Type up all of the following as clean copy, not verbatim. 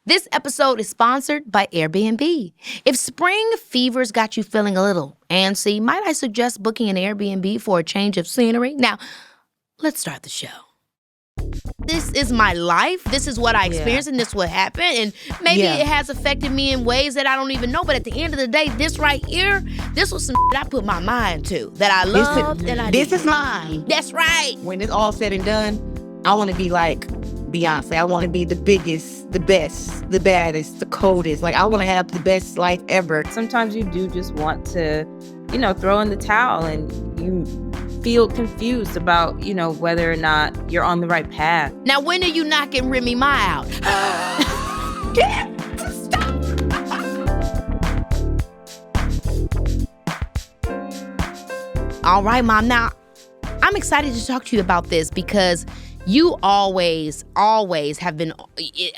This episode is sponsored by Airbnb. If spring fever's got you feeling a little antsy, might I suggest booking an Airbnb for a change of scenery? Now, let's start the show. This is my life. This is what I experienced, and this is what happened. And maybe it has affected me in ways that I don't even know. But at the end of the day, this right here, this was some I put my mind to that I loved and I This is mine. That's right. When it's all said and done, I want to be like Beyoncé. I want to be the biggest, the best, the baddest, the coldest. Like, I want to have the best life ever. Sometimes you do just want to, throw in the towel, and you feel confused about, whether or not you're on the right path. Now, when are you knocking Remy Ma out? Stop. All right, Mom. Now, I'm excited to talk to you about this because you always have been,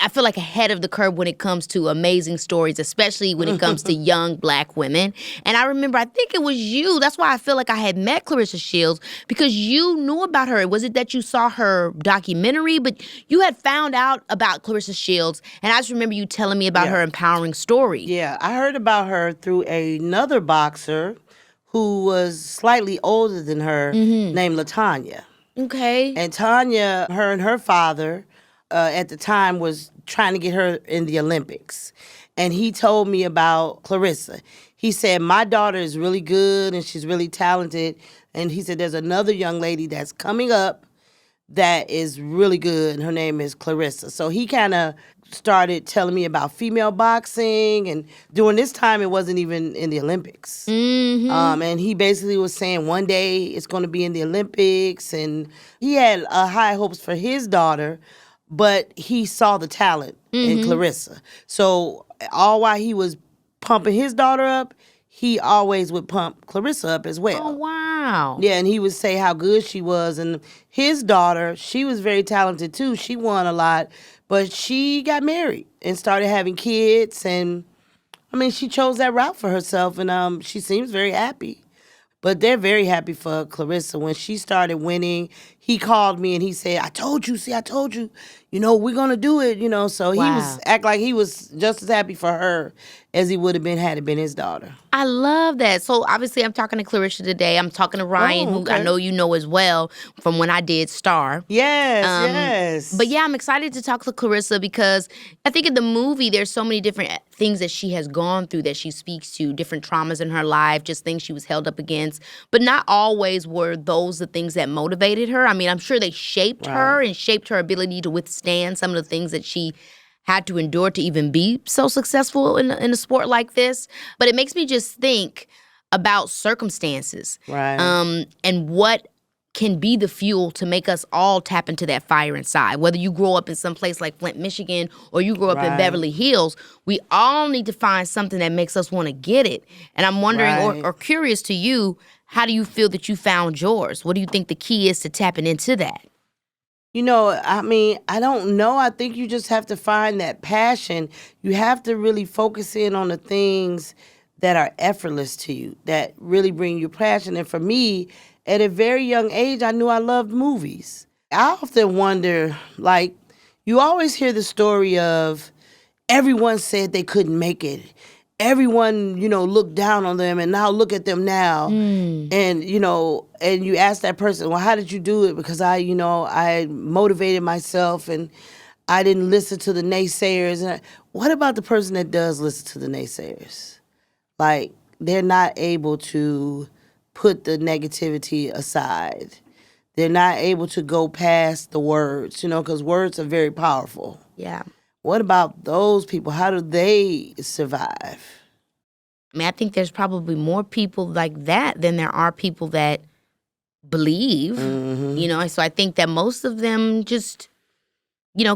I feel like, ahead of the curve when it comes to amazing stories, especially when it comes to young Black women. And I remember, I think it was you. That's why I feel like I had met Claressa Shields, because you knew about her. Was it that you saw her documentary? But you had found out about Claressa Shields, and I just remember you telling me about her empowering story. Yeah, I heard about her through another boxer who was slightly older than her, named LaTanya. Okay. And Tanya, her and her father, at the time was trying to get her in the Olympics. And he told me about Claressa. He said, my daughter is really good and she's really talented. And he said, there's another young lady that's coming up that is really good, and her name is Claressa. So he kind of started telling me about female boxing, and during this time, it wasn't even in the Olympics. And he basically was saying one day it's going to be in the Olympics, and he had high hopes for his daughter, but he saw the talent in Claressa. So all while he was pumping his daughter up, he always would pump Claressa up as well. Oh, wow. Yeah, and he would say how good she was. And his daughter, she was very talented too. She won a lot, but she got married and started having kids. And, I mean, she chose that route for herself, and she seems very happy. But they're very happy for Claressa. When she started winning, he called me and he said, I told you, we're going to do it, So he was act like he was just as happy for her as he would have been had it been his daughter. I love that. So obviously I'm talking to Claressa today. I'm talking to Ryan, who I know you know as well from when I did Star. Yes. But yeah, I'm excited to talk to Claressa because I think in the movie there's so many different things that she has gone through that she speaks to, different traumas in her life, just things she was held up against. But not always were those the things that motivated her. I mean, I'm sure they shaped her and shaped her ability to withstand some of the things that she had to endure to even be so successful in a sport like this. But it makes me just think about circumstances. Right. And what can be the fuel to make us all tap into that fire inside. Whether you grow up in some place like Flint, Michigan, or you grow up in Beverly Hills, we all need to find something that makes us want to get it. And I'm wondering, or curious to you, how do you feel that you found yours? What do you think the key is to tapping into that? I mean, I don't know. I think you just have to find that passion. You have to really focus in on the things that are effortless to you, that really bring you passion. And for me, at a very young age, I knew I loved movies. I often wonder, like, you always hear the story of everyone said they couldn't make it. Everyone, looked down on them, and now look at them now. And, and you ask that person, well, how did you do it? Because I motivated myself and I didn't listen to the naysayers. And what about the person that does listen to the naysayers? Like, they're not able to put the negativity aside. They're not able to go past the words, because words are very powerful. Yeah. What about those people? How do they survive? I mean, I think there's probably more people like that than there are people that believe, So I think that most of them just,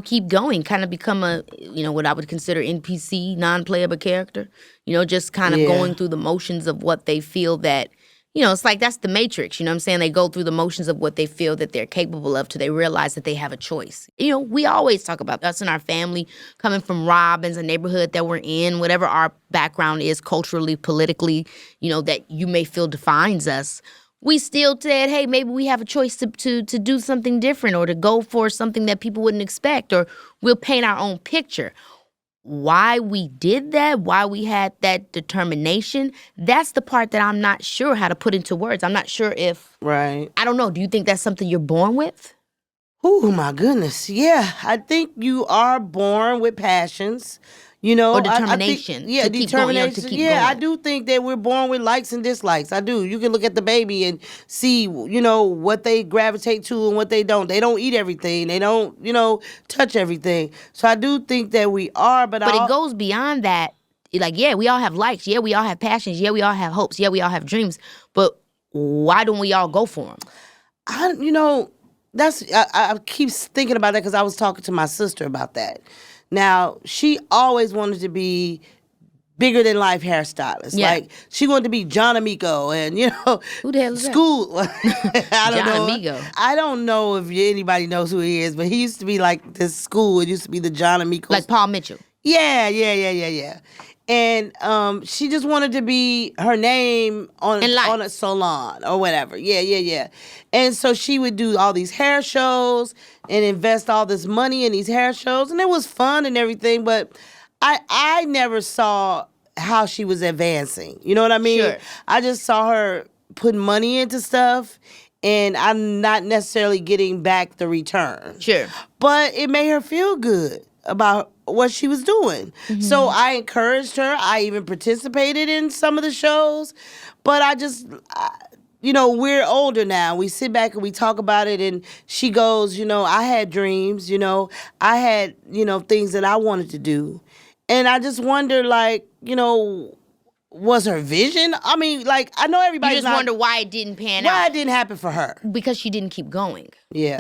keep going, kind of become a, what I would consider NPC, non-playable character, just kind of going through the motions of what they feel that, it's like that's the Matrix, you know what I'm saying? They go through the motions of what they feel that they're capable of till they realize that they have a choice. We always talk about us and our family coming from Robbins, a neighborhood that we're in, whatever our background is culturally, politically, that you may feel defines us. We still said, hey, maybe we have a choice to do something different or to go for something that people wouldn't expect, or we'll paint our own picture. why we did that, why we had that determination, that's the part that I'm not sure how to put into words. I'm not sure if, Right. I don't know, do you think that's something you're born with? Oh, my goodness. Yeah, I think you are born with passions. You know, Or determination I think, yeah, to keep going, determination. to keep yeah, I going. do think that we're born with likes and dislikes. I do. You can look at the baby and see, what they gravitate to and what they don't. They don't eat everything. They don't, touch everything. So I do think that we are, but it goes beyond that. Like, yeah, we all have likes. Yeah, we all have passions. Yeah, we all have hopes. Yeah, we all have dreams. But why don't we all go for them? I keep thinking about that because I was talking to my sister about that. Now, she always wanted to be bigger than life hairstylist. Yeah. Like, she wanted to be John Amico and, Who the hell is that? school. I don't John know. Amico. I don't know if anybody knows who he is, but he used to be like this school. It used to be the John Amico. Like Paul Mitchell. Yeah. And she just wanted to be her name on a salon or whatever. Yeah. And so she would do all these hair shows and invest all this money in these hair shows, and it was fun and everything. But I never saw how she was advancing. You know what I mean? Sure. I just saw her putting money into stuff, and I'm not necessarily getting back the return. Sure. But it made her feel good about what she was doing. Mm-hmm. So I encouraged her. I even participated in some of the shows. But we're older now. We sit back and we talk about it, and she goes, I had dreams, I had, things that I wanted to do. And I just wonder, was her vision? I mean, I know everybody's You just wonder why it didn't pan why out. it didn't happen for her. Because she didn't keep going. Yeah.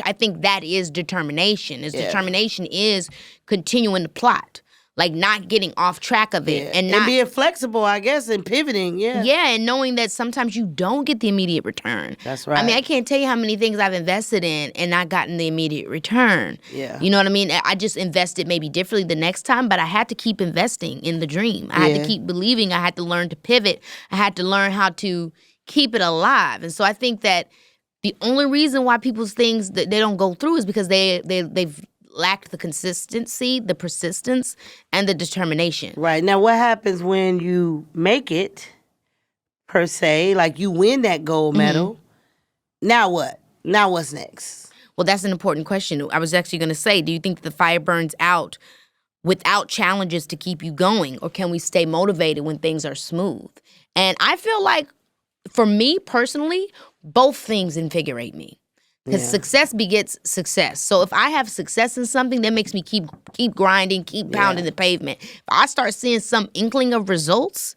I think that is determination. Yeah. Determination is continuing the plot. Like, not getting off track of it. Yeah. And being flexible, I guess, and pivoting, yeah. Yeah, and knowing that sometimes you don't get the immediate return. That's right. I mean, I can't tell you how many things I've invested in and not gotten the immediate return. Yeah. You know what I mean? I just invested maybe differently the next time, but I had to keep investing in the dream. I had to keep believing. I had to learn to pivot. I had to learn how to keep it alive. And so I think that the only reason why people's things that they don't go through is because they've lacked the consistency, the persistence, and the determination. Right. Now, what happens when you make it, per se, like you win that gold medal? Now what? Now what's next? Well, that's an important question. I was actually going to say, do you think the fire burns out without challenges to keep you going? Or can we stay motivated when things are smooth? And I feel like, for me personally, both things invigorate me. Because success begets success. So if I have success in something, that makes me keep grinding, keep pounding the pavement. If I start seeing some inkling of results,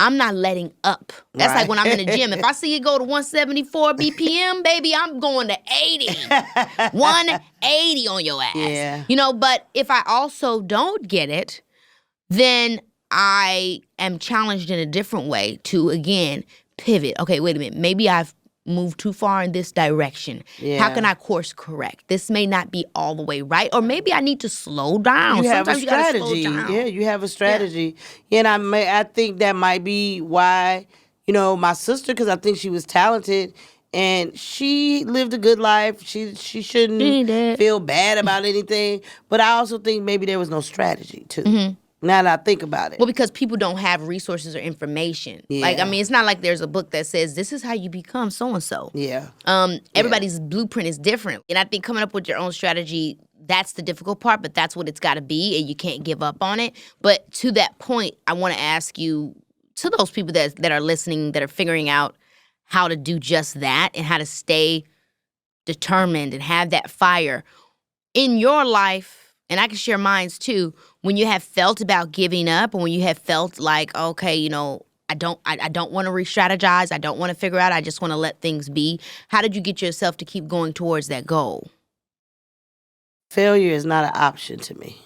I'm not letting up. That's like when I'm in the gym. If I see it go to 174 BPM, baby, I'm going to 80. 180 on your ass. Yeah. But if I also don't get it, then I am challenged in a different way to, again, pivot. Okay, wait a minute. Maybe I've moved too far in this direction. Yeah. How can I course correct? This may not be all the way right, or maybe I need to slow down. You have Sometimes a strategy. You gotta slow down. Yeah, you have a strategy. Yeah. And I think that might be why, my sister, because I think she was talented and she lived a good life. She shouldn't feel bad about anything. But I also think maybe there was no strategy too. Mm-hmm. Now that I think about it. Well, because people don't have resources or information. Yeah. It's not like there's a book that says, this is how you become so-and-so. Yeah. Everybody's blueprint is different. And I think coming up with your own strategy, that's the difficult part, but that's what it's got to be, and you can't give up on it. But to that point, I want to ask you, to those people that are listening, that are figuring out how to do just that and how to stay determined and have that fire in your life, and I can share mine too, when you have felt about giving up, and when you have felt like, okay, I don't want to re-strategize, I don't want to figure out, I just want to let things be. How did you get yourself to keep going towards that goal? Failure is not an option to me.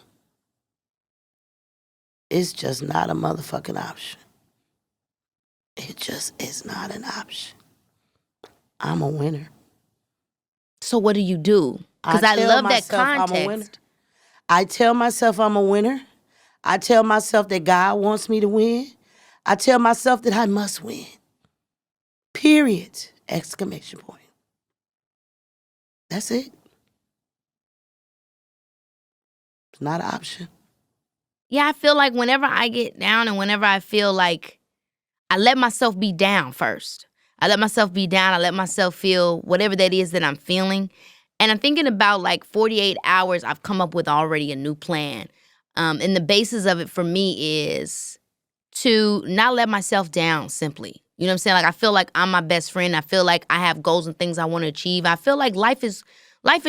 It's just not a motherfucking option. It just is not an option. I'm a winner. So what do you do? Because I love that context. I'm a winner. I tell myself I'm a winner. I tell myself that God wants me to win. I tell myself that I must win. Period. Exclamation point. That's it. It's not an option. Yeah, I feel like whenever I get down and whenever I feel like I let myself be down first. I let myself be down. I let myself feel whatever that is that I'm feeling. And I'm thinking about like 48 hours, I've come up with already a new plan. And the basis of it for me is to not let myself down simply. You know what I'm saying? Like I feel like I'm my best friend. I feel like I have goals and things I want to achieve. I feel like life is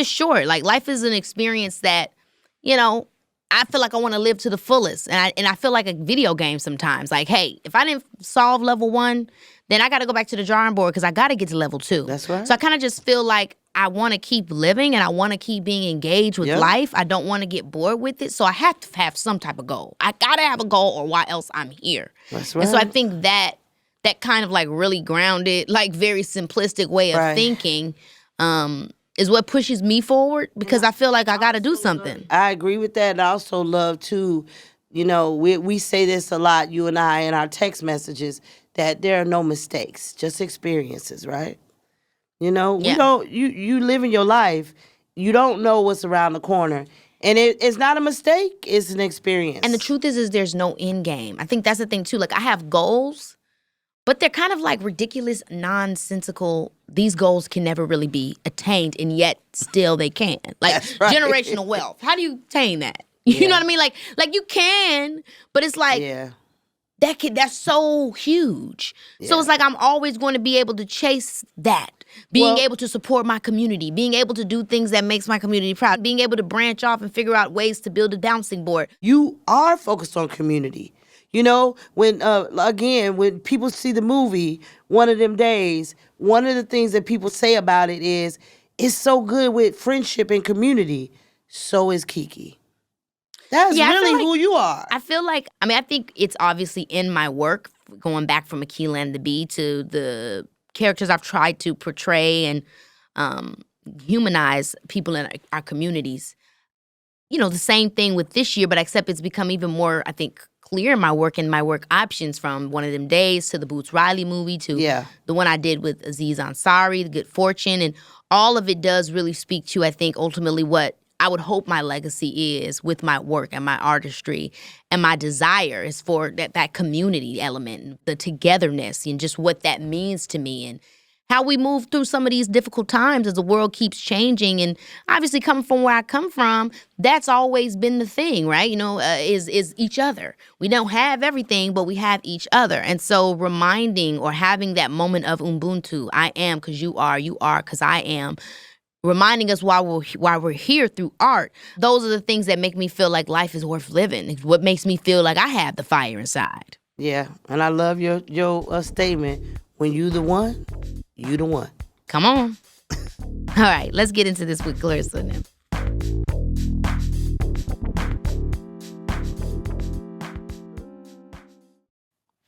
short. Like life is an experience that, you know, I feel like I want to live to the fullest. And I feel like a video game sometimes. Like, hey, if I didn't solve level 1, then I got to go back to the drawing board because I got to get to level 2. That's right. So I kind of just feel like I want to keep living and I want to keep being engaged with life. I don't want to get bored with it. So I have to have some type of goal. I got to have a goal or why else I'm here. That's right. And so I think that kind of like really grounded, like very simplistic way of thinking is what pushes me forward because I feel like I got to do something. I agree with that. And I also love too, you know, we say this a lot, you and I, in our text messages, that there are no mistakes, just experiences, right? You know, we don't, you live in your life, you don't know what's around the corner. And it's not a mistake, it's an experience. And the truth is there's no end game. I think that's the thing too. Like I have goals, but they're kind of like ridiculous, nonsensical. These goals can never really be attained, and yet still they can. Like generational wealth. How do you attain that? You know what I mean? Like you can, but it's like that's so huge. So it's like I'm always going to be able to chase that. Being able to support my community, being able to do things that makes my community proud, being able to branch off and figure out ways to build a bouncing board. You are focused on community. You know, when again, when people see the movie One of Them Days, one of the things that people say about it is, it's so good with friendship and community. So is Keke. That's really who you are. I feel like, I think it's obviously in my work, going back from Aquila and the Bee to the characters I've tried to portray and humanize people in our communities. You know, the same thing with this year, but except it's become even more, I think, clear in my work and my work options, from One of Them Days to the Boots Riley movie to the one I did with Aziz Ansari, The Good Fortune. And all of it does really speak to, I think, ultimately what I would hope my legacy is with my work and my artistry. And my desire is for that community element, the togetherness, and just what that means to me and how we move through some of these difficult times as the world keeps changing. And obviously coming from where I come from, that's always been the thing, right? You know, is each other. We don't have everything, but we have each other. And so reminding or having that moment of Ubuntu, I am because you are because I am, reminding us why we're here through art. Those are the things that make me feel like life is worth living. It's what makes me feel like I have the fire inside. Yeah, and I love your statement. When you the one, you the one. Come on. All right, let's get into this with Claressa now.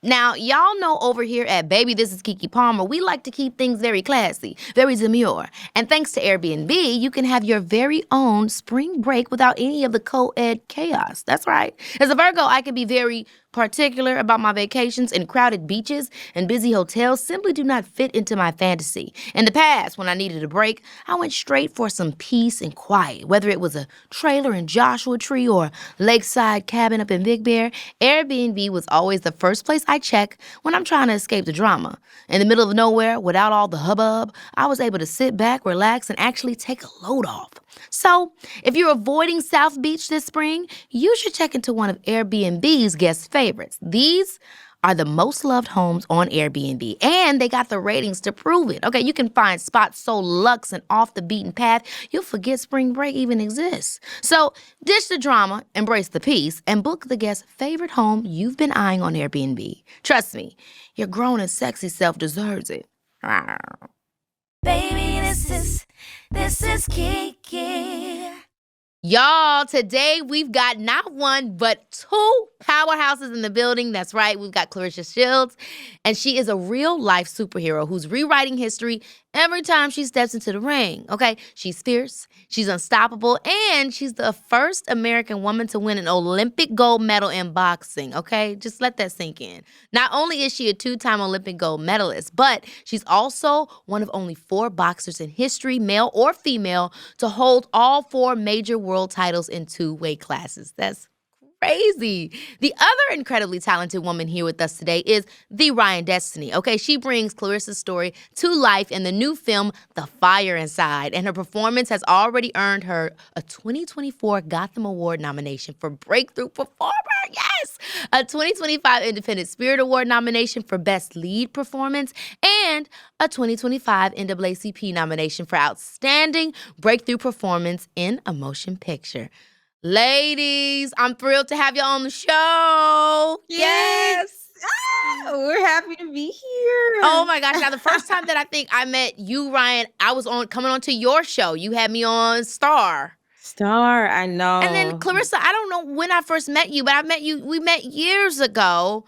Now, y'all know over here at Baby This is Keke Palmer, we like to keep things very classy, very demure. And thanks to Airbnb, you can have your very own spring break without any of the co-ed chaos. That's right. As a Virgo, I can be very particular about my vacations, and crowded beaches and busy hotels simply do not fit into my fantasy. In the past, when I needed a break, I went straight for some peace and quiet. Whether it was a trailer in Joshua Tree or a lakeside cabin up in Big Bear, Airbnb was always the first place I check when I'm trying to escape the drama. In the middle of nowhere, without all the hubbub, I was able to sit back, relax, and actually take a load off. So, if you're avoiding South Beach this spring, you should check into one of Airbnb's guest favorites. These are the most loved homes on Airbnb, and they got the ratings to prove it. Okay, you can find spots so luxe and off the beaten path, you'll forget spring break even exists. So, ditch the drama, embrace the peace, and book the guest's favorite home you've been eyeing on Airbnb. Trust me, your grown and sexy self deserves it. Baby, this is Keke. Y'all, today we've got not one, but two powerhouses in the building. That's right, we've got Claressa Shields, and she is a real-life superhero who's rewriting history every time she steps into the ring, okay? She's fierce, she's unstoppable, and she's the first American woman to win an Olympic gold medal in boxing, okay? Just let that sink in. Not only is she a two-time Olympic gold medalist, but she's also one of only 4 boxers in history, male or female, to hold all 4 major world titles in 2 weight classes. That's crazy. The other incredibly talented woman here with us today is the Ryan Destiny. Okay, she brings Claressa's story to life in the new film, The Fire Inside, and her performance has already earned her a 2024 Gotham Award nomination for Breakthrough Performer. Yes! A 2025 Independent Spirit Award nomination for Best Lead Performance, and a 2025 NAACP nomination for Outstanding Breakthrough Performance in a Motion Picture. Ladies, I'm thrilled to have you on the show. Yes. We're happy to be here. Oh my gosh. Now, the first time that I think I met you, Ryan, I was coming on to your show. You had me on Star. I know. And then Claressa, I don't know when I first met you, but we met years ago.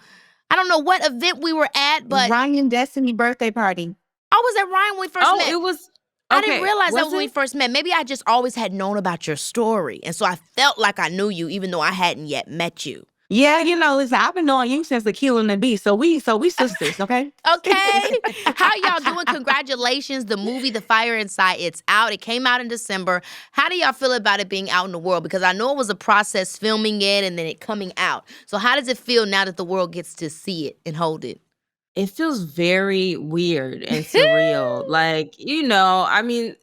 I don't know what event we were at, but Ryan Destiny birthday party. I was at Ryan when we first met. It was. I didn't realize that when we first met. Maybe I just always had known about your story. And so I felt like I knew you, even though I hadn't yet met you. Yeah, listen, I've been knowing you since the Kill and the Bee. So we sisters, okay? Okay. How y'all doing? Congratulations. The movie, The Fire Inside, it's out. It came out in December. How do y'all feel about it being out in the world? Because I know it was a process filming it and then it coming out. So how does it feel now that the world gets to see it and hold it? It feels very weird and surreal. I mean,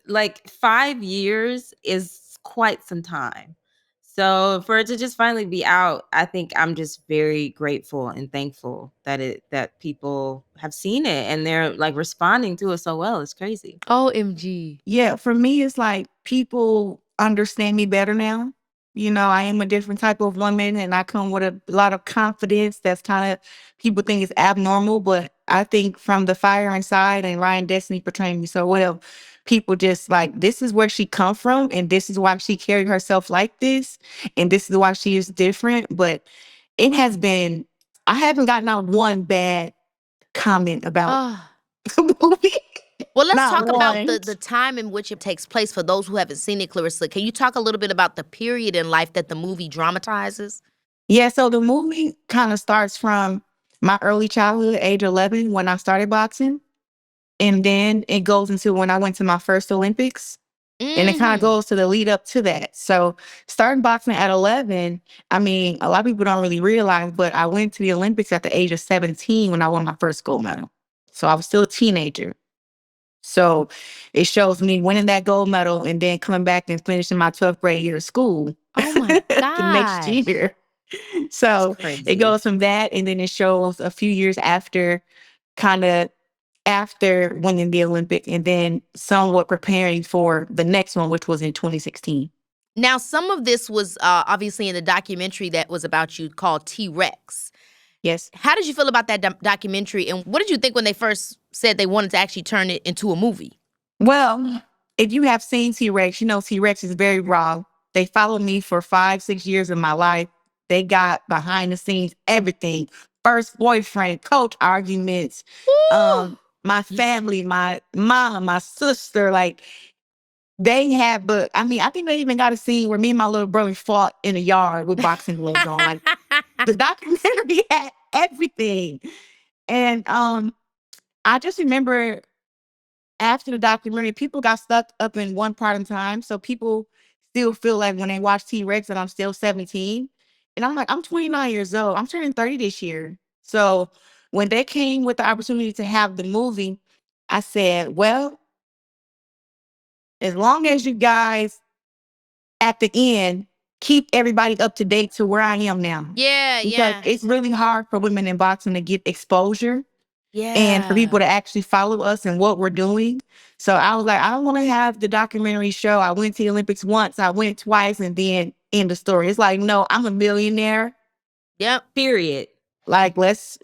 5 years is quite some time. So for it to just finally be out, I think I'm just very grateful and thankful that people have seen it and they're responding to it so well. It's crazy. OMG. Yeah, for me, it's like people understand me better now. I am a different type of woman and I come with a lot of confidence that's kind of people think is abnormal. But I think from The Fire Inside and Ryan Destiny portraying me so well, people just this is where she come from and this is why she carried herself like this. And this is why she is different. But it has been, I haven't gotten out one bad comment about the movie. Well, let's talk about the time in which it takes place for those who haven't seen it, Claressa. Can you talk a little bit about the period in life that the movie dramatizes? Yeah, so the movie kind of starts from my early childhood, age 11, when I started boxing. And then it goes into when I went to my first Olympics. And it kind of goes to the lead up to that. So starting boxing at 11, I mean, a lot of people don't really realize, but I went to the Olympics at the age of 17 when I won my first gold medal. So I was still a teenager. So it shows me winning that gold medal and then coming back and finishing my 12th grade year of school. Oh my God. The next year. So it goes from that and then it shows a few years after, kind of after winning the Olympic and then somewhat preparing for the next one, which was in 2016. Now, some of this was obviously in the documentary that was about you called T-Rex. Yes. How did you feel about that documentary? And what did you think when they first said they wanted to actually turn it into a movie? Well, if you have seen T-Rex, T-Rex is very raw. They followed me for 5-6 years of my life. They got behind the scenes, everything. First boyfriend, coach arguments, my family, my mom, my sister, they have, but I mean, I think they even got a scene where me and my little brother fought in the yard with boxing gloves on. The documentary had everything. And I just remember after the documentary, people got stuck up in one part in time. So people still feel like when they watch T-Rex that I'm still 17. And I'm like, I'm 29 years old. I'm turning 30 this year. So when they came with the opportunity to have the movie, I said, well, as long as you guys at the end keep everybody up to date to where I am now. Yeah, because it's really hard for women in boxing to get exposure. Yeah. And for people to actually follow us and what we're doing. So I was like, I don't want to have the documentary show. I went to the Olympics once, I went twice, and then end the story. It's like, no, I'm a millionaire. Yep. Period. Let's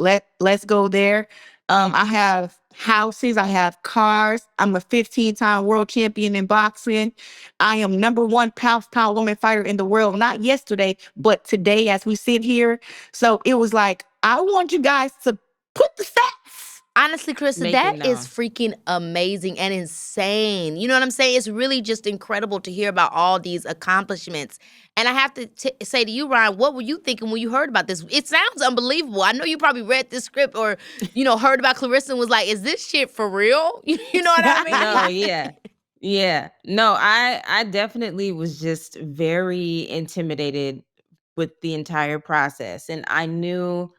go there. I have houses, I have cars. I'm a 15-time world champion in boxing. I am number 1 pound woman fighter in the world. Not yesterday, but today as we sit here. So it was like, I want you guys to put the facts. Honestly, Claressa, that is freaking amazing and insane. You know what I'm saying? It's really just incredible to hear about all these accomplishments. And I have to say to you, Ryan, what were you thinking when you heard about this? It sounds unbelievable. I know you probably read this script or, heard about Claressa and was like, is this shit for real? You know what I mean? No, yeah. Yeah. No, I definitely was just very intimidated with the entire process. And I knew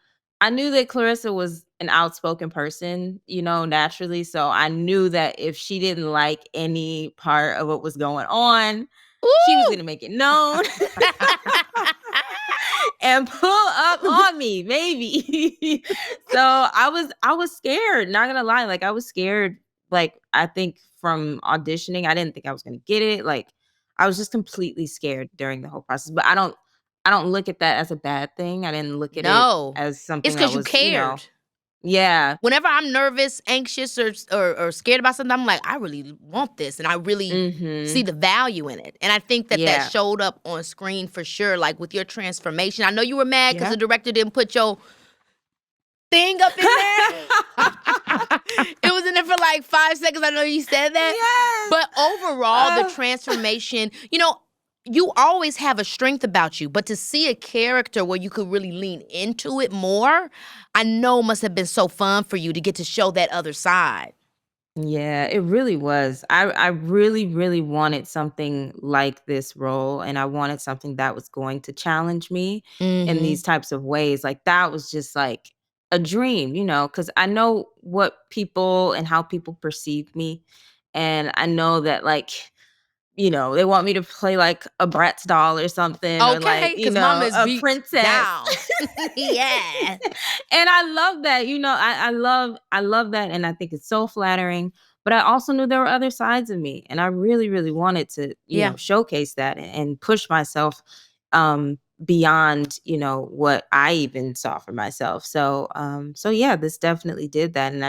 that Claressa was an outspoken person, naturally. So I knew that if she didn't like any part of what was going on, she was going to make it known and pull up on me, maybe. So I was scared, not gonna lie. Like I was scared. Like I think from auditioning, I didn't think I was gonna get it. Like I was just completely scared during the whole process. But I don't look at that as a bad thing. I didn't look at it No. as It's something that because you was, cared. yeah. Whenever I'm nervous, anxious, or scared about something, I'm like, I really want this, and I really see the value in it. And I think that Yeah. that showed up on screen for sure, like with your transformation. I know you were mad because Yeah. the director didn't put your thing up in there. It was in there for like 5 seconds. I know you said that. Yes. But overall, the transformation, you always have a strength about you, but to see a character where you could really lean into it more, I know must have been so fun for you to get to show that other side. Yeah, it really was. I really, really wanted something like this role, and I wanted something that was going to challenge me in these types of ways. Like that was just like a dream, because I know what people and how people perceive me. And I know that like, they want me to play like a Bratz doll or something, or like, Okay, because mama is a beat princess. down. Yeah. And I love that, I love that. And I think it's so flattering. But I also knew there were other sides of me. And I really, really wanted to, Yeah. showcase that and push myself beyond, what I even saw for myself. So yeah, this definitely did that. And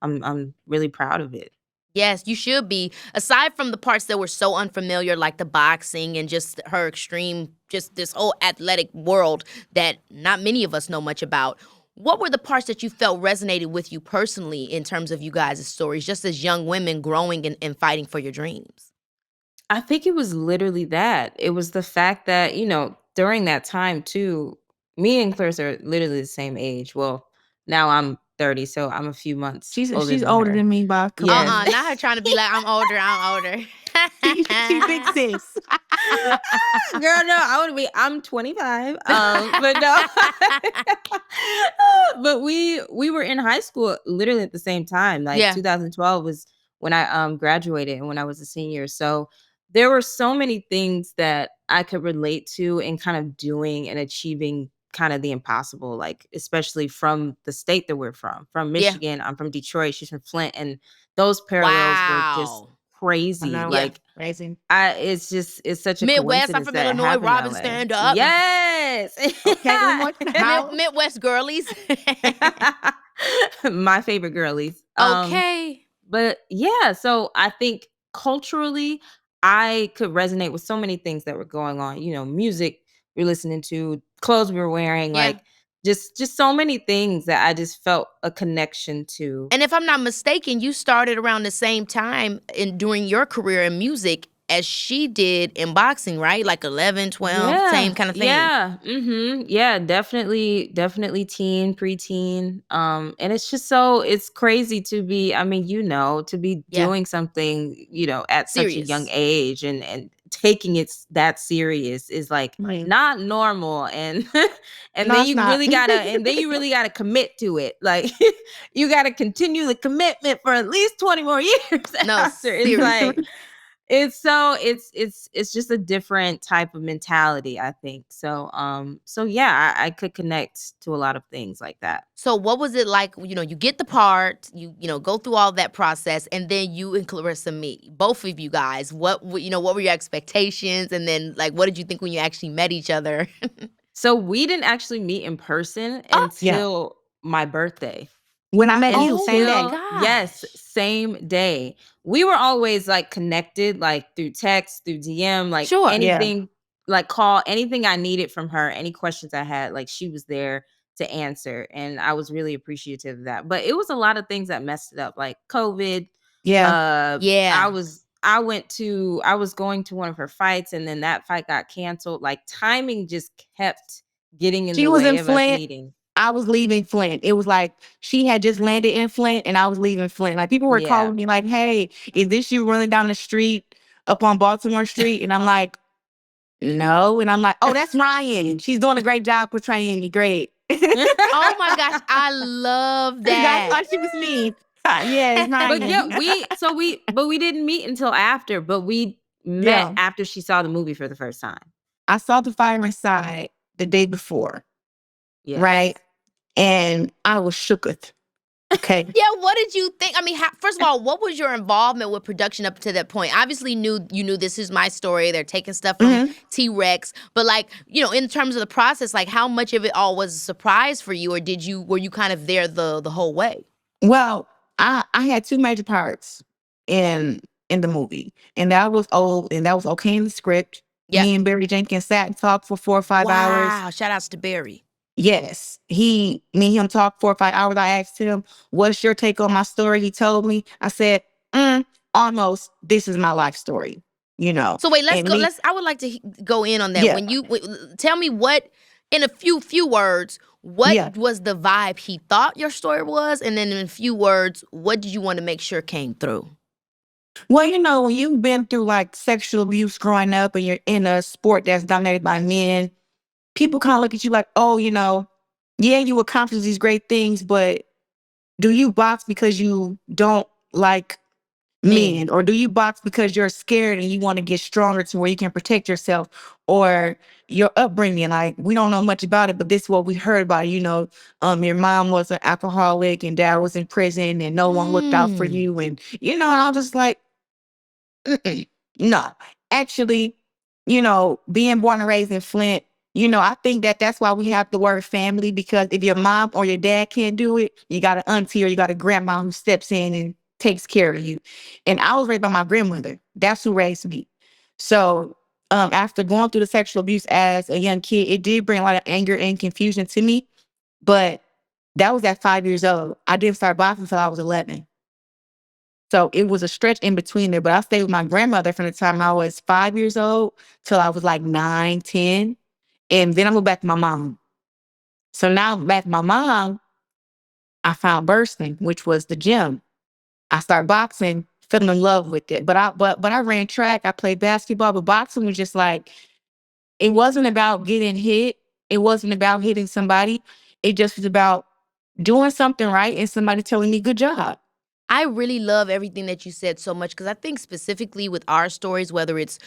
I'm really proud of it. Yes, you should be. Aside from the parts that were so unfamiliar, like the boxing and just her extreme, just this whole athletic world that not many of us know much about, what were the parts that you felt resonated with you personally in terms of you guys' stories, just as young women growing and fighting for your dreams? I think it was literally that. It was the fact that, during that time too, me and Clarissa are literally the same age. Well, now I'm 30, so I'm a few months She's older than older her. than me by a couple Yes. months. Not her trying to be like, I'm older. She big sis. Girl, no, I'm 25. But no. But we were in high school literally at the same time. Like Yeah. 2012 was when I graduated and when I was a senior. So there were so many things that I could relate to in kind of doing and achieving kind of the impossible, like especially from the state that we're from Yeah. Michigan. I'm from Detroit. She's from Flint. And those parallels were just Wow. crazy. know. Like Amazing. it's such a Midwest, I'm coincidence from that it Illinois. happened Robin, that way. stand up. Yes. Okay, Illinois in the house. Midwest girlies. My favorite girlies. Okay. But yeah, so I think culturally, I could resonate with so many things that were going on. Music we're listening to, clothes we were wearing, Yeah. like just so many things that I just felt a connection to. And if I'm not mistaken, you started around the same time during your career in music as she did in boxing, right? Like 11, 12, same kind of thing. Yeah. Yeah, definitely teen, preteen. And it's just it's crazy to be, to be Yeah. doing something, at such a Serious. young age and taking it that serious is like Right. not normal. And and No, then it's you not. really gotta commit to it. Like you gotta continue the commitment for at least 20 more years No, after. It's seriously. like it's just a different type of mentality, I think. So yeah, I could connect to a lot of things like that. So what was it like, you get the part, you go through all that process, and then you and Claressa meet, both of you guys. What were your expectations? And then like, what did you think when you actually met each other? So we didn't actually meet in person until my birthday. When I met you, Oh same my day. gosh. Yes, same day. We were always like connected, like through text, through DM, like Sure. anything, like call, anything I needed from her, any questions I had, like she was there to answer. And I was really appreciative of that. But it was a lot of things that messed it up, like COVID. Yeah. Yeah. I was going to one of her fights and then that fight got canceled. Like timing just kept getting in She the was way in of us Flint. meeting. I was leaving Flint. It was like she had just landed in Flint and I was leaving Flint. Like people were Yeah. calling me like, hey, is this you running down the street up on Baltimore Street? And I'm like, no. And I'm like, oh, that's Ryan. She's doing a great job portraying me. Great. Oh my gosh, I love I that. thought she was me. Yes, But Ryan. yeah, we didn't meet until after, but we met Yeah. after she saw the movie for the first time. I saw The Fire Inside the day before, Yes. right? And I was shooketh. Okay. Yeah, what did you think? I mean, first of all, what was your involvement with production up to that point? Obviously, you knew this is my story. They're taking stuff from T-Rex, but like, in terms of the process, like, how much of it all was a surprise for you, or were you kind of there the whole way? Well, I had two major parts in the movie, and that was okay in the script. Yeah. Me and Barry Jenkins sat and talked for 4 or 5 hours. Wow! Shout outs to Barry. Yes, me and him talked 4 or 5 hours. I asked him, "What's your take on my story?" He told me. I said, "Almost. This is my life story." So wait, let's And go. me- I would like to go in on that. Yeah. When tell me what, in a few words, what was the vibe he thought your story was, and then in a few words, what did you want to make sure came through? Well, when you've been through like sexual abuse growing up and you're in a sport that's dominated by men, people kind of look at you like, oh, yeah, you accomplish these great things, but do you box because you don't like men? Or do you box because you're scared and you want to get stronger to where you can protect yourself? Or your upbringing, like, we don't know much about it, but this is what we heard about. Your mom was an alcoholic and dad was in prison and no one looked out for you. And, I was just like, no. Actually, being born and raised in Flint, I think that's why we have the word family, because if your mom or your dad can't do it, you got an auntie or you got a grandma who steps in and takes care of you. And I was raised by my grandmother. That's who raised me. So after going through the sexual abuse as a young kid, it did bring a lot of anger and confusion to me. But that was at 5 years old. I didn't start boxing until I was 11. So it was a stretch in between there, but I stayed with my grandmother from the time I was 5 years old till I was like 9, 10. And then I moved back to my mom. So now back to my mom, I found bursting, which was the gym. I started boxing, fell in love with it. But I ran track, I played basketball, but boxing was just like, it wasn't about getting hit. It wasn't about hitting somebody. It just was about doing something right and somebody telling me good job. I really love everything that you said so much, because I think specifically with our stories, whether it's,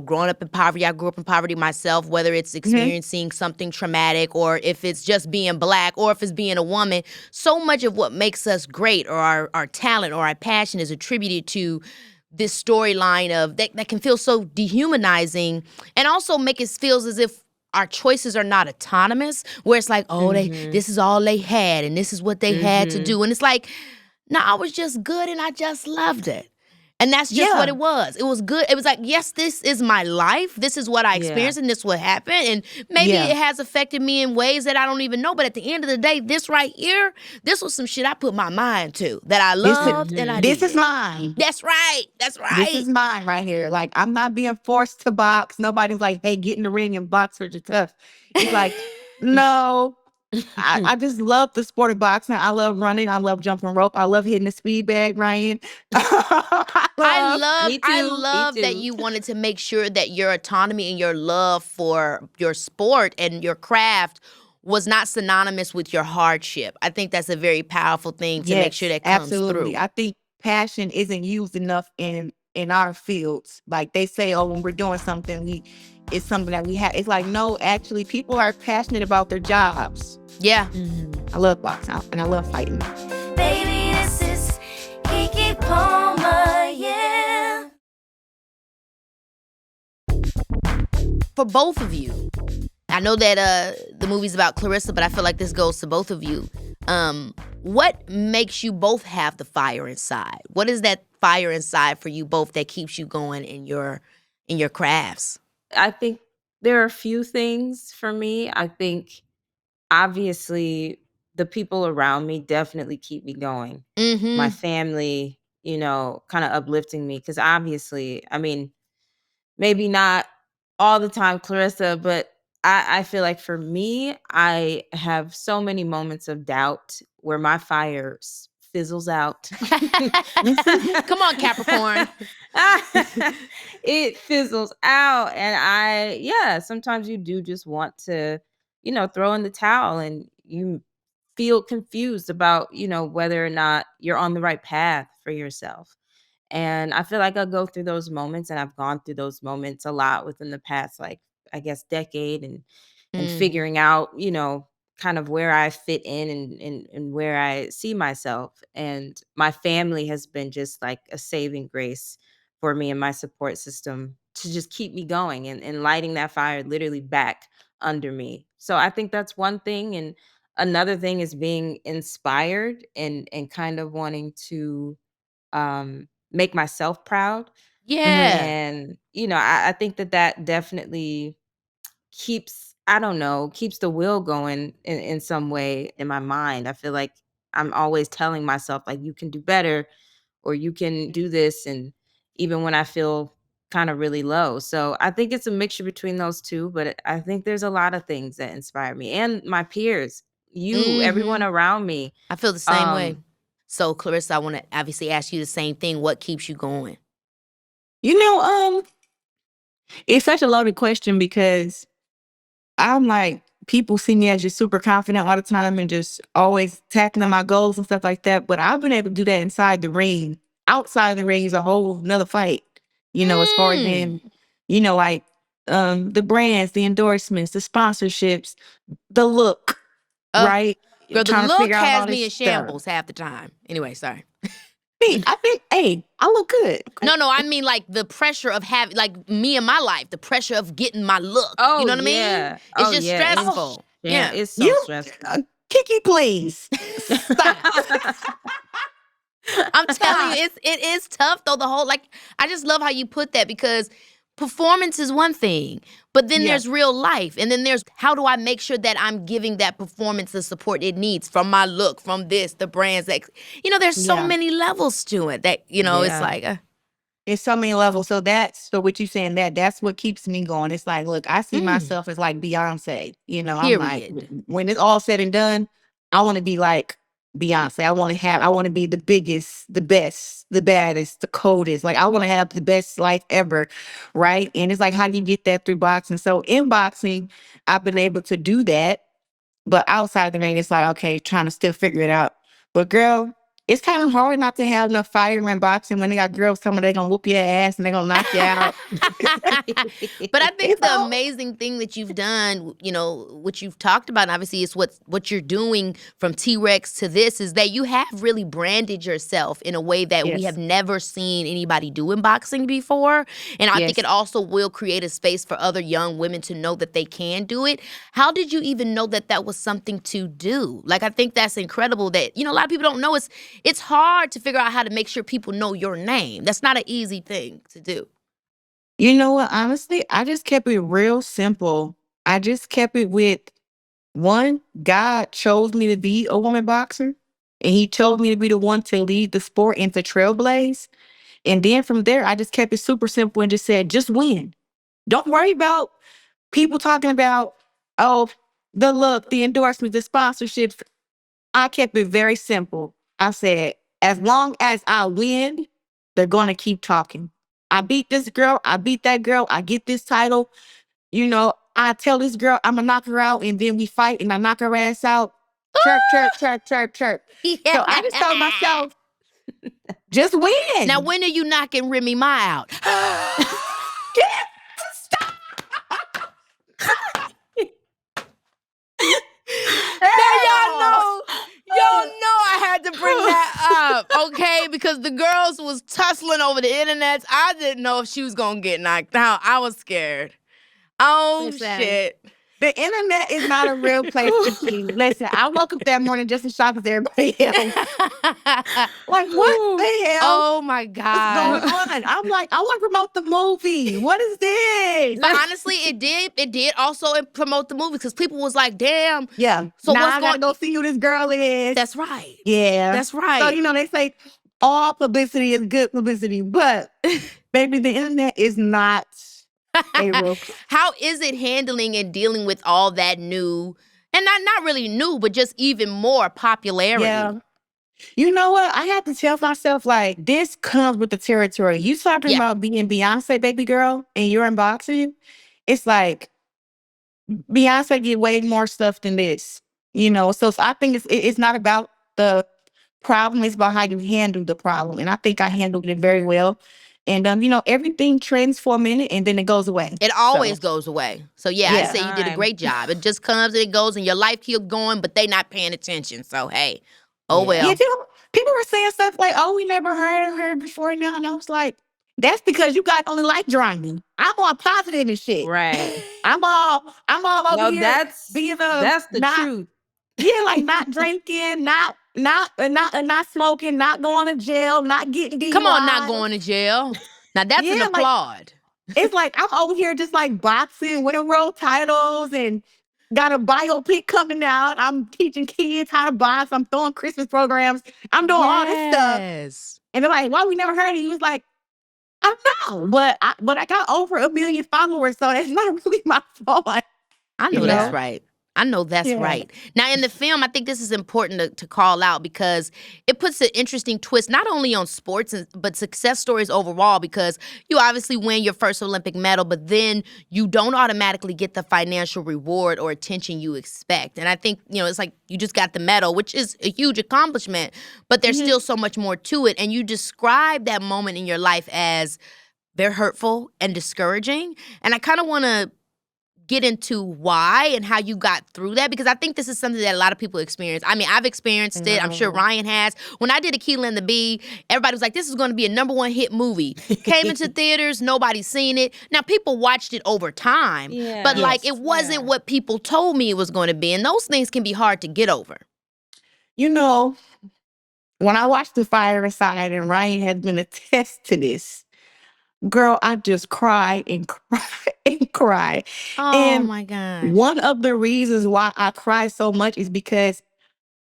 growing up in poverty, I grew up in poverty myself, whether it's experiencing something traumatic, or if it's just being Black, or if it's being a woman, so much of what makes us great, or our talent or our passion, is attributed to this storyline of that can feel so dehumanizing, and also make it feel as if our choices are not autonomous, where it's like, oh, this is all they had and this is what they had to do. And it's like, no, I was just good and I just loved it. And that's just what it was. It was good. It was like, yes, this is my life. This is what I experienced and this is what happened. And maybe it has affected me in ways that I don't even know. But at the end of the day, this right here, this was some shit I put my mind to that I loved and I did. This is mine. That's right. That's right. This is mine right here. Like, I'm not being forced to box. Nobody's like, hey, get in the ring and box for your tough. It's like, no. I just love the sport of boxing. I love running. I love jumping rope. I love hitting the speed bag, Ryan. I love Me that too. you wanted to make sure that your autonomy and your love for your sport and your craft was not synonymous with your hardship. I think that's a very powerful thing to make sure that comes absolutely. through. I think passion isn't used enough in our fields. Like, they say, oh, when we're doing something, it's something that we have. It's like, no, actually, people are passionate about their jobs. Yeah. I love boxing and I love fighting. Baby, this is Keke Palmer, yeah. For both of you, I know that the movie's about Claressa, but I feel like this goes to both of you. What makes you both have the fire inside? What is that fire inside for you both that keeps you going in your crafts? I think there are a few things for me. I think obviously the people around me definitely keep me going. My family, kind of uplifting me, because obviously, I mean, maybe not all the time, Claressa, but I feel like for me, I have so many moments of doubt where my fire fizzles out. Come on, Capricorn. It fizzles out. And sometimes you do just want to, throw in the towel, and you feel confused about, whether or not you're on the right path for yourself. And I feel like I go through those moments, and I've gone through those moments a lot within the past, like, I guess, decade, and figuring out, kind of where I fit in, and where I see myself. And my family has been just like a saving grace for me, and my support system to just keep me going, and lighting that fire literally back under me. So I think that's one thing. And another thing is being inspired, and kind of wanting to make myself proud. Yeah. And, I think that definitely keeps the wheel going in some way in my mind. I feel like I'm always telling myself, like, you can do better, or you can do this. And even when I feel kind of really low. So I think it's a mixture between those two, but I think there's a lot of things that inspire me, and my peers, everyone around me. I feel the same way. So, Claressa, I want to obviously ask you the same thing. What keeps you going? It's such a loaded question, because I'm like, people see me as just super confident all the time and just always tackling my goals and stuff like that. But I've been able to do that inside the ring. Outside the ring is a whole nother fight, as far as in, like the brands, the endorsements, the sponsorships, the look, right? Girl, the Trying to look figure out all has me in this stuff. shambles half the time. Anyway, sorry. I think, hey, I look good. No, I mean like the pressure of having, like me in my life, the pressure of getting my look. Oh, you know what I yeah. mean? It's just yeah. stressful. Yeah, it's so stressful. Keke, please. Stop. I'm telling you, it is tough though. The whole, like, I just love how you put that, because performance is one thing, but then there's real life. And then there's, how do I make sure that I'm giving that performance the support it needs from my look, from this, the brands that, there's so many levels to it that, it's like. It's so many levels. So what you saying, that's what keeps me going. It's like, look, I see myself as like Beyonce. I'm like, when it's all said and done, I want to be like Beyonce. I want to be the biggest, the best, the baddest, the coldest. Like, I want to have the best life ever, right? And it's like, how do you get that through boxing? So in boxing, I've been able to do that. But outside the ring, it's like, okay, trying to still figure it out. But girl, it's kind of hard not to have enough fire in boxing when they got girls coming, they're going to whoop your ass and they're going to knock you out. But I think the amazing thing that you've done, what you've talked about, and obviously it's what you're doing from T-Rex to this, is that you have really branded yourself in a way that we have never seen anybody do in boxing before. And I think it also will create a space for other young women to know that they can do it. How did you even know that that was something to do? Like, I think that's incredible that, a lot of people don't know. It's hard to figure out how to make sure people know your name. That's not an easy thing to do. You know what? Honestly, I just kept it real simple. I just kept it with, one, God chose me to be a woman boxer, and he chose me to be the one to lead the sport and to trailblaze. And then from there, I just kept it super simple and just said, just win. Don't worry about people talking about, the look, the endorsements, the sponsorships. I kept it very simple. I said, as long as I win, they're going to keep talking. I beat this girl. I beat that girl. I get this title. I tell this girl I'm going to knock her out, and then we fight and I knock her ass out. Chirp, chirp, chirp, chirp, chirp. So I just told myself, just win. Now, when are you knocking Remy Ma out? Stop. Y'all know I had to bring that up, okay? Because the girls was tussling over the internet. I didn't know if she was gonna get knocked out. I was scared. Oh, shit. The internet is not a real place to be. Listen, I woke up that morning just as shocked as everybody else. Like, what the hell? Oh, my God. What's going on? I'm like, I want to promote the movie. What is this? But honestly, it did also promote the movie, because people was like, damn. Yeah. So now what's I gotta go see who this girl is. That's right. Yeah. That's right. So, they say all publicity is good publicity, but baby, the internet is not a real. How is it handling and dealing with all that new, and not really new, but just even more popularity? Yeah. You know what? I have to tell myself, like, this comes with the territory. You talking Yeah. about being Beyonce, baby girl, and you're in boxing. It's like Beyonce get way more stuff than this, you know. So I think it's not about the problem; it's about how you handle the problem. And I think I handled it very well. And you know, everything trends for a minute and then it goes away. It always goes away. So yeah, I Every say you did a time. great job. It just comes and it goes, and your life keeps going, but they not paying attention. So hey, oh Yeah. well. Yeah, people were saying stuff like, "Oh, we never heard of her before now," and I was like, "That's because you guys only like driving. I'm all positive and shit. Right. I'm all over No, here that's being the not truth. like not drinking, not smoking, not going to jail, not getting DUIs. Come on, not going to jail. Now that's an Yeah, like applaud. it's like I'm over here just like boxing, winning world titles, and got a biopic coming out. I'm teaching kids how to box. I'm throwing Christmas programs. I'm doing all this stuff. Yes. And they're like, "Why we never heard of you?" He was like, "I don't know, but I got over 1 million followers, so that's not really my fault." I know You that's know? right. I know that's Yeah. right. Now, in the film, I think this is important to call out because it puts an interesting twist not only on sports, but success stories overall, because you obviously win your first Olympic medal, but then you don't automatically get the financial reward or attention you expect. And I think, you know, it's like you just got the medal, which is a huge accomplishment, but there's still so much more to it. And you describe that moment in your life as very hurtful and discouraging. And I kind of want to get into why and how you got through that, because I think this is something that a lot of people experience. I mean, I've experienced it. I'm sure Ryan has. When I did Aquila and the Bee, everybody was like, this is going to be a #1 hit movie. Came into theaters, nobody's seen it. Now, people watched it over time, but like it wasn't what people told me it was going to be. And those things can be hard to get over. You know, when I watched The Fire Inside, and Ryan has been a test to this, girl, I just cried and cried and cried. Oh And my gosh. one of the reasons why I cry so much is because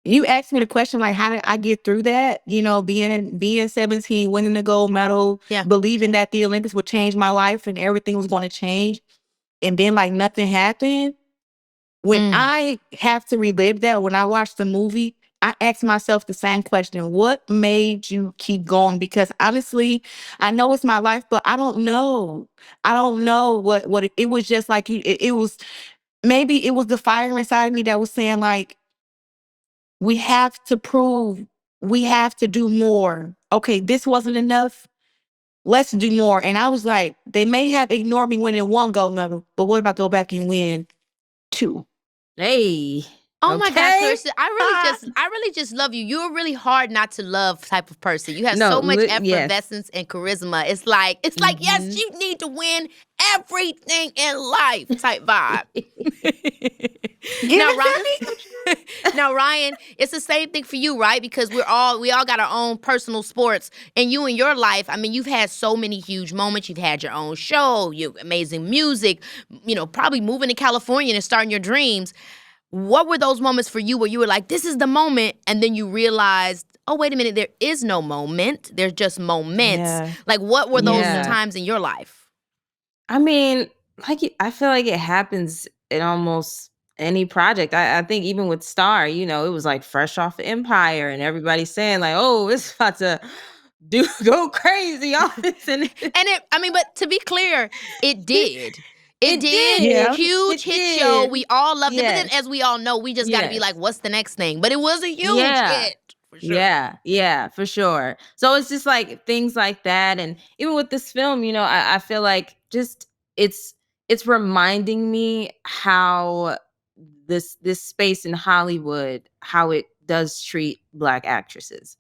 you asked me the question, like, how did I get through that? You know, being 17, winning the gold medal, Yeah. believing that the Olympics would change my life and everything was going to change. And then like nothing happened. When I have to relive that, when I watch the movie, I ask myself the same question: what made you keep going? Because honestly, I know it's my life, but I don't know. I don't know what it was. Just like it was. Maybe it was the fire inside me that was saying, like, we have to prove, we have to do more. Okay, this wasn't enough. Let's do more. And I was like, they may have ignored me winning 1 gold medal, but what about go back and win 2? Hey. Oh my God, Okay? Claressa, I really just love you. You're a really hard not to love type of person. You have so much effervescence and charisma. It's like, yes, you need to win everything in life type vibe. Now, Ryan, it's the same thing for you, right? Because we all got our own personal sports. And you in your life, I mean, you've had so many huge moments. You've had your own show, you amazing music, you know, probably moving to California and starting your dreams. What were those moments for you where you were like, this is the moment, and then you realized, oh, wait a minute, there is no moment. There's just moments. Yeah. Like, what were those Yeah. times in your life? I mean, I feel like it happens in almost any project. I think even with Star, you know, it was like fresh off of Empire, and everybody's saying like, oh, it's about to go crazy on this. And but to be clear, it did. It did. Yeah. Huge It hit show. did. We all loved it. But then, Yes. as we all know, we just got to be Yes. like, what's the next thing? But it was a huge hit. For sure. Yeah, for sure. So it's just like things like that. And even with this film, you know, I feel like just it's reminding me how this space in Hollywood, how it does treat Black actresses.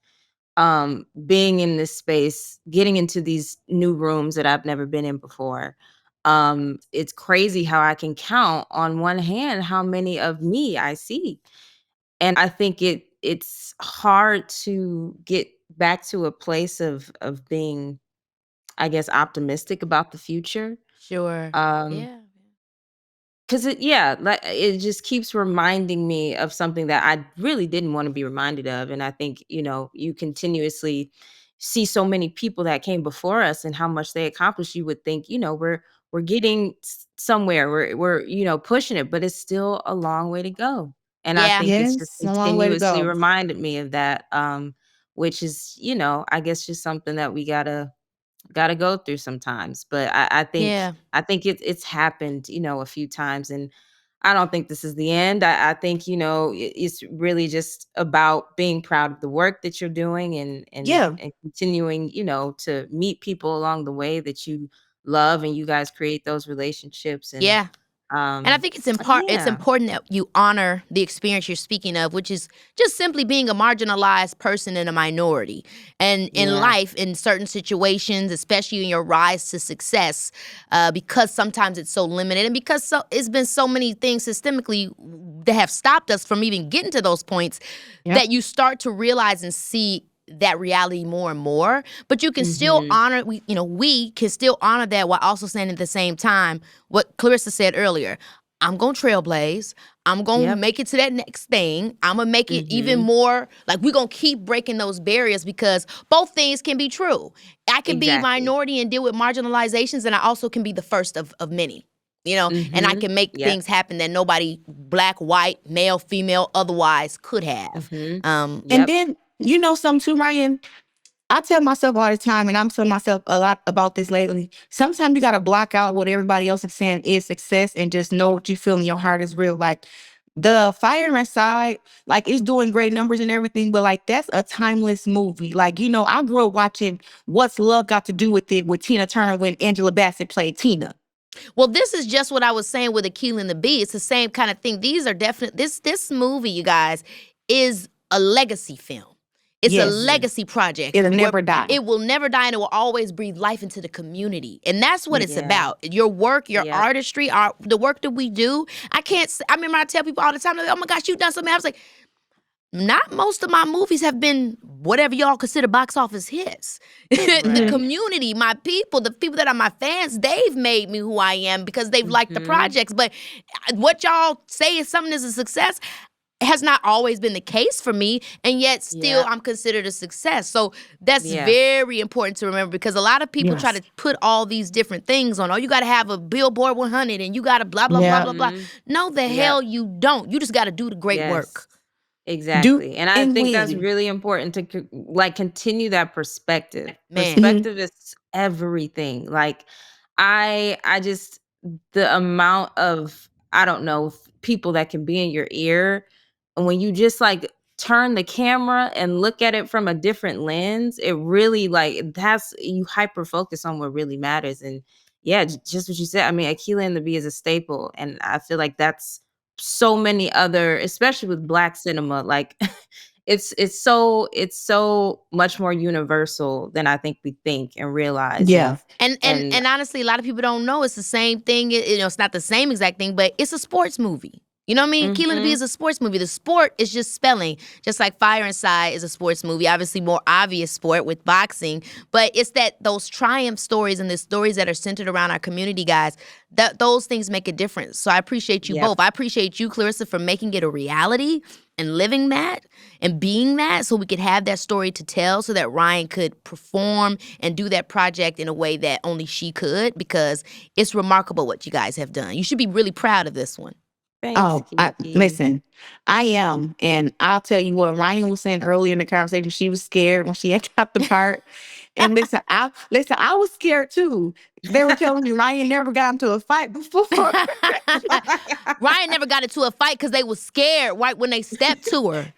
Being in this space, getting into these new rooms that I've never been in before. It's crazy how I can count on one hand how many of me I see. And I think it's hard to get back to a place of being, I guess, optimistic about the future. Sure. Yeah. Cause it just keeps reminding me of something that I really didn't want to be reminded of. And I think, you know, you continuously see so many people that came before us and how much they accomplished. You would think, you know, we're getting somewhere. We're you know, pushing it, but it's still a long way to go. And I Yeah. think it's just Yes, a long way to continuously go. reminded me of that, which is, I guess just something that we gotta go through sometimes. But Yeah. I think it's happened, a few times, and I don't think this is the end. I think, it's really just about being proud of the work that you're doing, Yeah. and continuing, to meet people along the way that you love, and you guys create those relationships. And Yeah. And I think it's yeah. important that you honor the experience you're speaking of, which is just simply being a marginalized person in a minority. And in Yeah. life, in certain situations, especially in your rise to success, because sometimes it's so limited and because it's been so many things systemically that have stopped us from even getting to those points, Yep. that you start to realize and see that reality more and more. But you can still Mhm. honor, we can still honor that while also saying at the same time what Claressa said earlier. I'm going to trailblaze. I'm going to Yep. make it to that next thing. I'm going to make it even Mhm. more, like we're going to keep breaking those barriers because both things can be true. I can be Exactly. minority and deal with marginalizations, and I also can be the first of many, and I Mhm. can make Yep. things happen that nobody, black, white, male, female, otherwise could have. Mhm. And Yep. then, you know something too, Ryan? I tell myself all the time, and I'm telling myself a lot about this lately. Sometimes you got to block out what everybody else is saying is success and just know what you feel in your heart is real. Like the Fire Inside, like it's doing great numbers and everything, but like that's a timeless movie. Like, I grew up watching What's Love Got to Do with It with Tina Turner when Angela Bassett played Tina. Well, this is just what I was saying with Akilah and the Bee. It's the same kind of thing. These are definite. This movie, you guys, is a legacy film. It's a Yes, legacy project it'll where never die. it will never die, and it will always breathe life into the community. And that's what it's Yeah. about. Your work, your Yep. artistry, the work that we do. I remember I tell people all the time, like, oh my gosh, you've done something. I was like, not most of my movies have been whatever y'all consider box office hits. The Right. community, my people, the people that are my fans, they've made me who I am because they've liked the Mhm. projects. But what y'all say is something is a success has not always been the case for me, and yet still Yep. I'm considered a success. So that's Yeah. very important to remember because a lot of people try Yes. to put all these different things on. Oh, you got to have a Billboard 100 and you got to blah, blah, blah, Yeah. blah, blah. Mhm. No, the Yep. hell you don't. You just got to do the great work. Yes. Exactly. And I And think that's win. really important to continue that perspective. Man. Perspective is everything. Like I just the amount of I don't know people that can be in your ear, and when you just like turn the camera and look at it from a different lens, it really you hyper focus on what really matters. And yeah, just what you said. I mean, Akilah and the Bee is a staple, and I feel like that's so many other, especially with Black cinema, like it's so much more universal than I think we think and realize. Yeah. And honestly, a lot of people don't know it's the same thing. It's not the same exact thing, but it's a sports movie. You know what I mean? Keelan the Bee Mhm. is a sports movie. The sport is just spelling, just like Fire Inside is a sports movie. Obviously, more obvious sport with boxing, but it's those triumph stories and the stories that are centered around our community, guys. Those things make a difference. So I appreciate you Yep. both. I appreciate you, Claressa, for making it a reality and living that and being that, so we could have that story to tell, so that Ryan could perform and do that project in a way that only she could, because it's remarkable what you guys have done. You should be really proud of this one. Thanks, Keke. Listen, I am. And I'll tell you what Ryan was saying earlier in the conversation, she was scared when she had got the part. And listen, I was scared too. They were telling me Ryan never got into a fight before. Ryan never got into a fight because they was scared right when they stepped to her.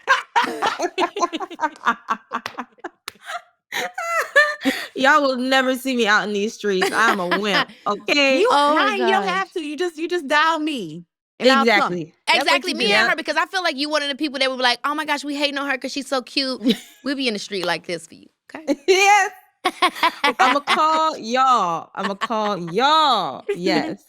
Y'all will never see me out in these streets. I'm a wimp. Okay. Oh my Ryan, you don't gosh. have to. You just dial me. And I'll come. Exactly. That's what Exactly, you me do. and her, because I feel like you one of the people that would be like, oh my gosh, we hating on her because she's so cute. We'll be in the street like this for you, okay? Yes. I'ma call y'all. Yes.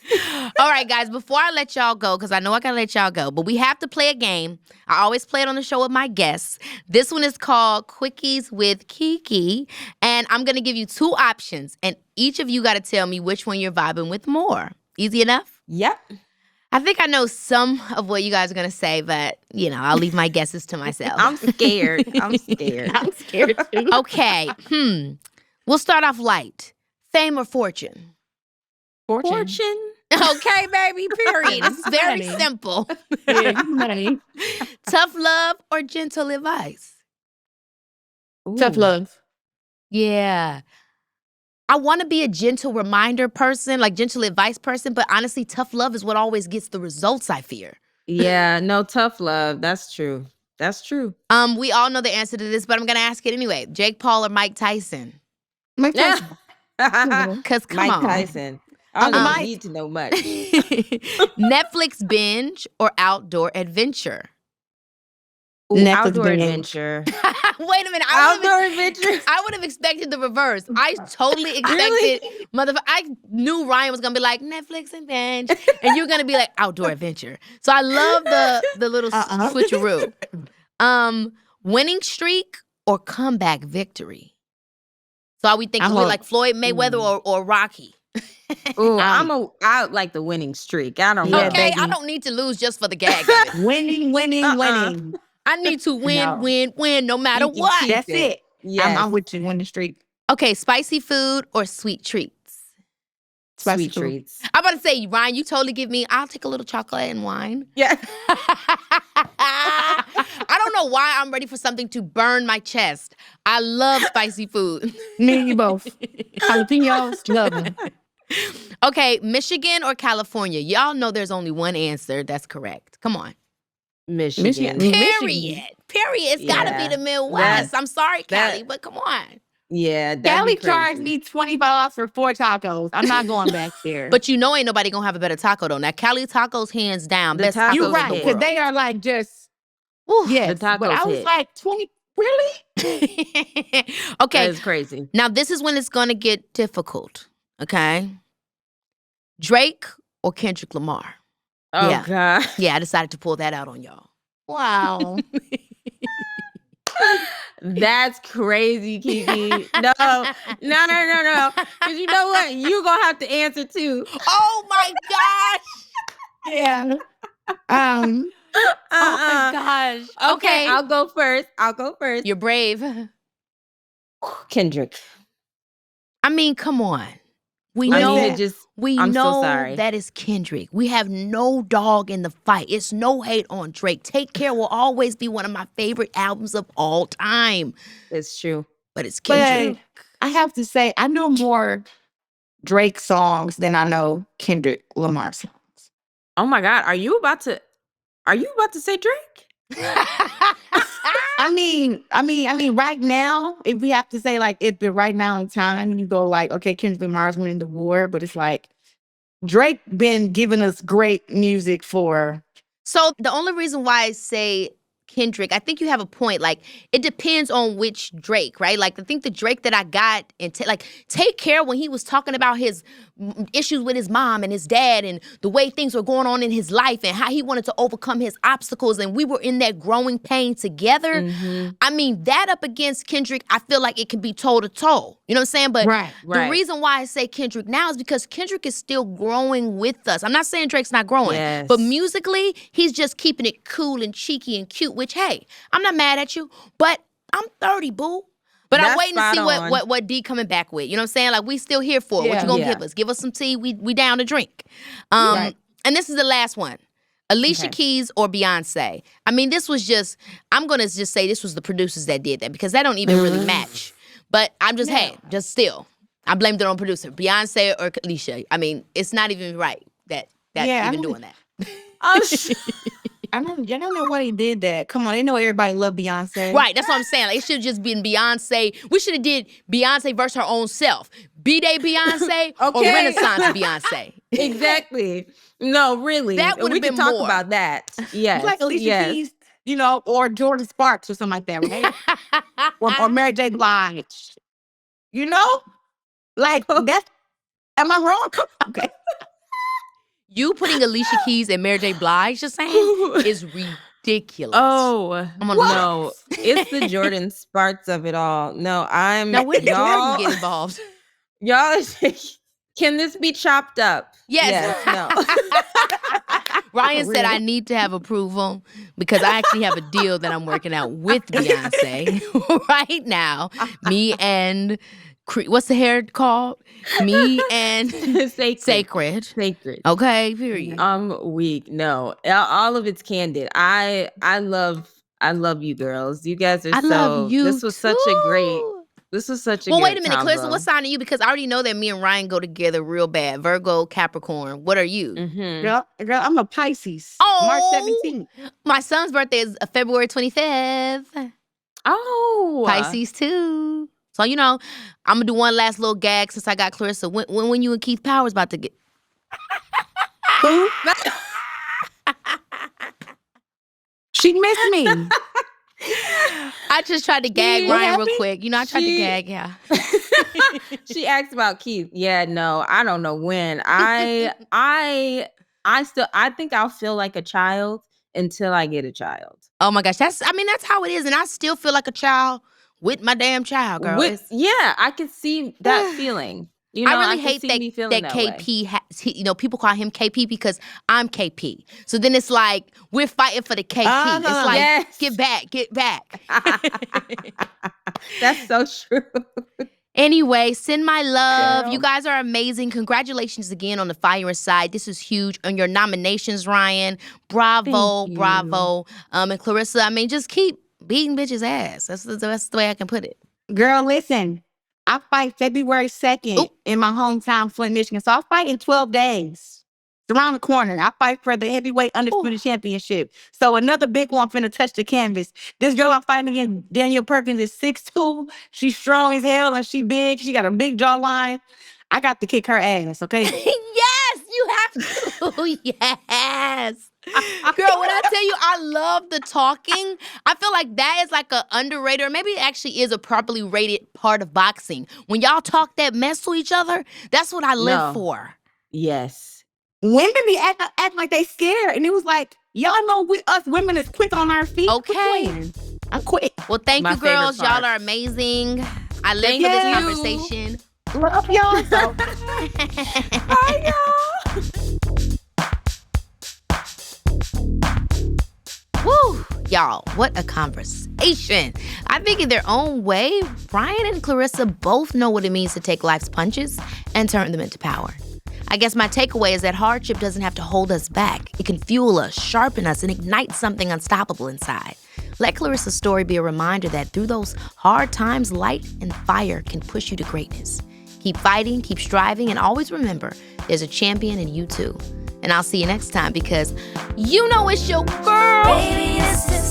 All right, guys, before I let y'all go, because I know I gotta let y'all go, but we have to play a game. I always play it on the show with my guests. This one is called Quickies with Keke, and I'm gonna give you two options, and each of you gotta tell me which one you're vibing with more. Easy enough? Yep. I think I know some of what you guys are gonna say, but I'll leave my guesses to myself. I'm scared. I'm scared. I'm scared too. Okay. We'll start off light. Fame or fortune? Fortune. Fortune. Okay, baby, period. It's very Money. simple. Yeah, money. Tough love or gentle advice? Tough Ooh. love. Yeah. I want to be a gentle reminder person, like gentle advice person, but honestly, tough love is what always gets the results, I fear. Yeah, no, tough love. That's true. That's true. We all know the answer to this, but I'm gonna ask it anyway. Jake Paul or Mike Tyson? Mike Yeah. Tyson. Cause come Mike on. Tyson. I don't Uncle even Mike. need to know much. Netflix binge or outdoor adventure? Ooh, Netflix outdoor binge. adventure. Wait a minute. Outdoor adventure. I would have expected the reverse. I totally expected, Really? I knew Ryan was gonna be like Netflix and binge, and you're gonna be like outdoor adventure. So I love the little switcheroo. Winning streak or comeback victory? So are we thinking we like Floyd Mayweather or Rocky? Ooh, I like the winning streak. I don't know. Yeah, Okay, baby. I don't need to lose just for the gag of it. Winning, winning. I need to win, No. win, no matter You can what. keep That's it. Yes. I'm with you. Winning streak. Okay, spicy food or sweet treats? Spicy Sweet food. treats. I'm about to say, Ryan, you totally give me, I'll take a little chocolate and wine. Yeah. I don't know why I'm ready for something to burn my chest. I love spicy food. Me and you both. Jalapenos, love them. Okay, Michigan or California? Y'all know there's only one answer that's correct. Come on. Michigan. Period. It's gotta be Yeah. the Midwest. That- I'm sorry, that- Cali, but come on. Yeah. that'd Cali be charged crazy. me $20 for 4 tacos. I'm not going back there. But you know ain't nobody gonna have a better taco though. Now, Cali tacos, hands down, The best tacos tacos you're in right, the because world. they are like just, Ooh. yes. The But I tacos was hit. like, 20, really? Okay, That is crazy. now this is when it's gonna get difficult. Okay, Drake or Kendrick Lamar? Oh, Yeah. God. Yeah, I decided to pull that out on y'all. Wow. That's crazy, Keke. No. Because you know what? You're going to have to answer too. Oh my gosh! Yeah. Oh my gosh! Okay, I'll go first. You're brave. Kendrick. I mean, come on. We I know need to just. we I'm so know sorry. that is Kendrick. We have no dog in the fight. It's no hate on Drake. Take Care will always be one of my favorite albums of all time. It's true. But it's Kendrick. But I have to say, I know more Drake songs than I know Kendrick Lamar songs. Oh my God. Are you about to say Drake? I mean, right now, if we have to say like if the right now in time, you go like, okay, Kendrick Lamar's winning the war, but it's like Drake been giving us great music for. So the only reason why I say Kendrick, I think you have a point. Like, it depends on which Drake, right? Like, I think the Drake that I got and Take Care when he was talking about his issues with his mom and his dad and the way things were going on in his life and how he wanted to overcome his obstacles and we were in that growing pain together. Mm-hmm. I mean, that up against Kendrick, I feel like it can be toe to toe. You know what I'm saying? But Right. the reason why I say Kendrick now is because Kendrick is still growing with us. I'm not saying Drake's not growing, Yes. but musically, he's just keeping it cool and cheeky and cute, which, hey, I'm not mad at you, but I'm 30, boo. But I'm That's waiting to see spot on. what D coming back with. You know what I'm saying? Like, we still here for it. What Yeah. you gonna Yeah. give us? Give us some tea. We down to drink. Right. And this is the last one. Alicia Okay. Keys or Beyonce? I mean, this was just, I'm going to just say this was the producers that did that because that don't even really match. But I'm just, hey, just still. I blamed it on producer. Beyonce or Alicia. I mean, it's not even right that Yeah, even I doing that. I don't know why he did that. Come on, they know everybody love Beyonce. Right, that's what I'm saying. Like, it should have just been Beyonce. We should have did Beyonce versus her own self. B-Day Beyonce or Okay. Renaissance Beyonce. Exactly. No, really. That would've we can been talk more. about that. Yes. It's like Alicia yes. Keys, you know, or Jordan Sparks or something like that, right? or Mary J. Blige. You know? Like, that's, am I wrong? Okay. You putting Alicia Keys and Mary J. Blige, just saying, is ridiculous. Oh, I'm on no. It's the Jordan Sparks of it all. No, I'm Now, where did y'all. you get involved? Y'all, can this be chopped up? Yes. No. Ryan said, Really? I need to have approval because I actually have a deal that I'm working out with Beyonce right now. Me and what's the hair called? Me and Sacred. Okay, period. I'm weak. No, all of it's candid. I love you girls. You guys are love you This was such a great. too. This was such a Well, great wait a minute, combo. Claressa, what sign are you? Because I already know that me and Ryan go together real bad. Virgo, Capricorn. What are you? Girl, I'm a Pisces. Oh, March 17th. My son's birthday is February 25th. Oh, Pisces too. So, you know, I'm going to do one last little gag since I got Claressa. When you and Keith Powers about to get... Who? She missed me. I just tried to gag Ryan real quick. You know, I tried to gag, yeah. She asked about Keith. Yeah, no, I don't know when. I think I'll feel like a child until I get a child. Oh my gosh, that's how it is. And I still feel like a child with my damn child, girl. I can see that feeling. You know, I really hate that KP, people call him KP because I'm KP. So then it's like, we're fighting for the KP. It's like, get back. That's so true. Anyway, send my love. Girl. You guys are amazing. Congratulations again on the Fire Inside. This is huge. On your nominations, Ryan. Bravo. And Claressa, just keep beating bitches' ass. That's the way I can put it. Girl, listen. I fight February 2nd in my hometown, Flint, Michigan. So I'll fight in 12 days. It's around the corner. I fight for the heavyweight undisputed championship. So another big one finna touch the canvas. This girl I'm fighting against, Danielle Perkins, is 6'2". She's strong as hell and she big. She got a big jawline. I got to kick her ass, okay? Yes, you have to. Yes. Girl, when I tell you I love the talking, I feel like that is like an underrated, or maybe it actually is a properly rated part of boxing. When y'all talk that mess to each other, that's what I live for. Yes. Women be acting like they scared. And it was like, y'all know us women is quick on our feet. Okay. I'm quick. Well, thank you, girls. Y'all are amazing. I live for this conversation. Love y'all. Bye, y'all. Woo! Y'all, what a conversation. I think in their own way, Ryan and Claressa both know what it means to take life's punches and turn them into power. I guess my takeaway is that hardship doesn't have to hold us back. It can fuel us, sharpen us, and ignite something unstoppable inside. Let Claressa's story be a reminder that through those hard times, light and fire can push you to greatness. Keep fighting, keep striving, and always remember, there's a champion in you too. And I'll see you next time because you know it's your girl. Baby, this is